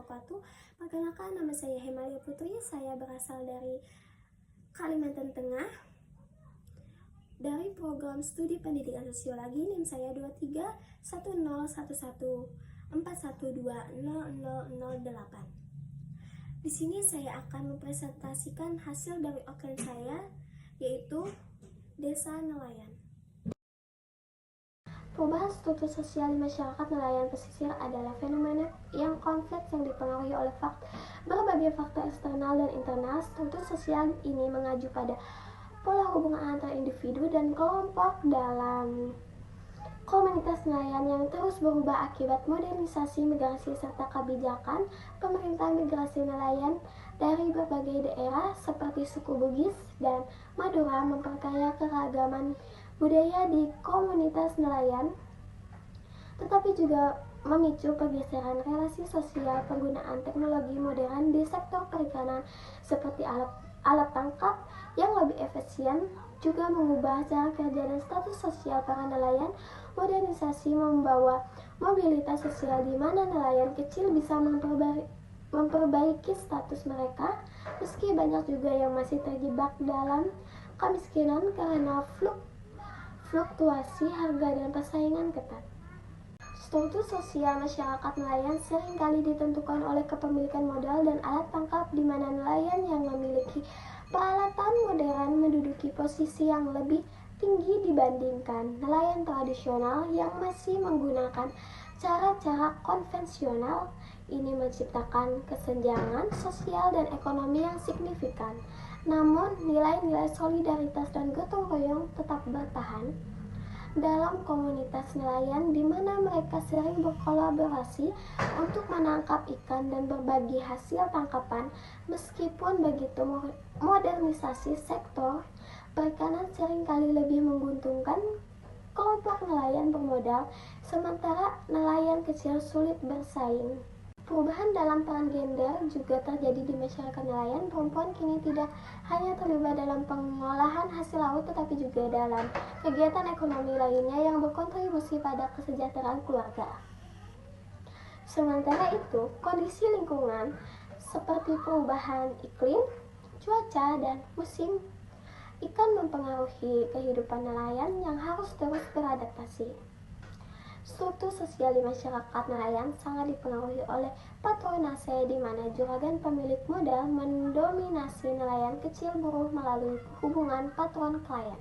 wabarakatuh. Perkenalkan, nama saya Hemalia Putri. Saya berasal dari Kalimantan Tengah. Dari program studi pendidikan sosiologi, NIM saya 23101141200008. Di sini saya akan mempresentasikan hasil dari outline saya, yaitu Desa Nelayan. Perubahan struktur sosial di masyarakat nelayan pesisir adalah fenomena yang kompleks yang dipengaruhi oleh berbagai faktor eksternal dan internal. Struktur sosial ini mengacu pada pola hubungan antar individu dan kelompok dalam komunitas nelayan yang terus berubah akibat modernisasi, migrasi, serta kebijakan pemerintah. Migrasi nelayan dari berbagai daerah seperti suku Bugis dan Madura memperkaya keragaman budaya di komunitas nelayan, tetapi juga memicu pergeseran relasi sosial. Penggunaan teknologi modern di sektor perikanan seperti alat tangkap yang lebih efisien juga mengubah cara kerja dan status sosial para nelayan. Modernisasi membawa mobilitas sosial di mana nelayan kecil bisa memperbaiki status mereka, meski banyak juga yang masih terjebak dalam kemiskinan karena fluktuasi harga dan persaingan ketat. Struktur sosial masyarakat nelayan seringkali ditentukan oleh kepemilikan modal dan alat tangkap, di mana nelayan yang memiliki peralatan modern menduduki posisi yang lebih tinggi dibandingkan nelayan tradisional yang masih menggunakan cara-cara konvensional. Ini menciptakan kesenjangan sosial dan ekonomi yang signifikan. Namun, nilai-nilai solidaritas dan gotong royong tetap bertahan dalam komunitas nelayan, di mana mereka sering berkolaborasi untuk menangkap ikan dan berbagi hasil tangkapan. Meskipun begitu, modernisasi sektor perikanan seringkali lebih menguntungkan kelompok nelayan bermodal, sementara nelayan kecil sulit bersaing. Perubahan dalam peran gender juga terjadi di masyarakat nelayan. Perempuan kini tidak hanya terlibat dalam pengolahan hasil laut, tetapi juga dalam kegiatan ekonomi lainnya yang berkontribusi pada kesejahteraan keluarga. Sementara itu, kondisi lingkungan seperti perubahan iklim, cuaca, dan musim ikan mempengaruhi kehidupan nelayan yang harus terus beradaptasi. Struktur sosial di masyarakat nelayan sangat dipengaruhi oleh patronase, di mana juragan pemilik modal mendominasi nelayan kecil buruh melalui hubungan patron-klien.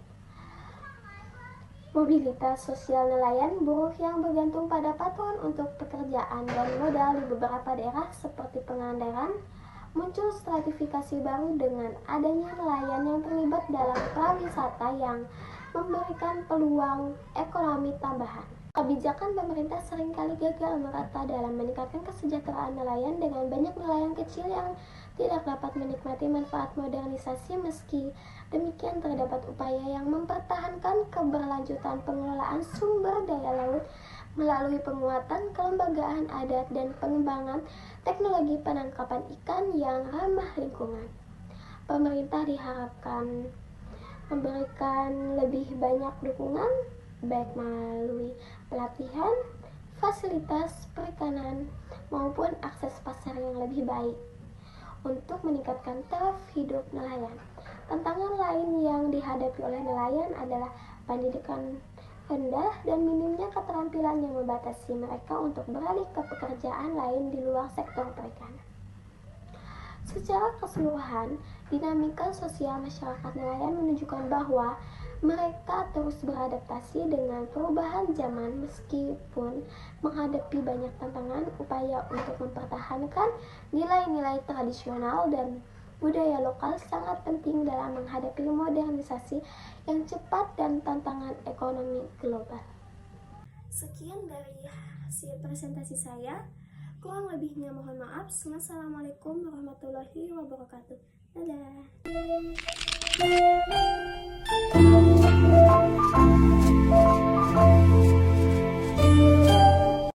Mobilitas sosial nelayan buruh yang bergantung pada patron untuk pekerjaan dan modal di beberapa daerah seperti Pangandaran. Muncul stratifikasi baru dengan adanya nelayan yang terlibat dalam pariwisata yang memberikan peluang ekonomi tambahan. Kebijakan pemerintah seringkali gagal merata dalam meningkatkan kesejahteraan nelayan, dengan banyak nelayan kecil yang tidak dapat menikmati manfaat modernisasi. Meski demikian, terdapat upaya yang mempertahankan keberlanjutan pengelolaan sumber daya laut melalui penguatan kelembagaan adat dan pengembangan teknologi penangkapan ikan yang ramah lingkungan. Pemerintah diharapkan memberikan lebih banyak dukungan, baik melalui pelatihan, fasilitas perikanan, maupun akses pasar yang lebih baik untuk meningkatkan taraf hidup nelayan. Tantangan lain yang dihadapi oleh nelayan adalah pendidikan rendah dan minimnya keterampilan yang membatasi mereka untuk beralih ke pekerjaan lain di luar sektor perikanan. Secara keseluruhan, dinamika sosial masyarakat nelayan menunjukkan bahwa mereka terus beradaptasi dengan perubahan zaman. Meskipun menghadapi banyak tantangan, upaya untuk mempertahankan nilai-nilai tradisional dan budaya lokal sangat penting dalam menghadapi modernisasi yang cepat dan tantangan ekonomi global. Sekian dari hasil presentasi saya. Kurang lebihnya mohon maaf. Wassalamualaikum warahmatullahi wabarakatuh. Dadah.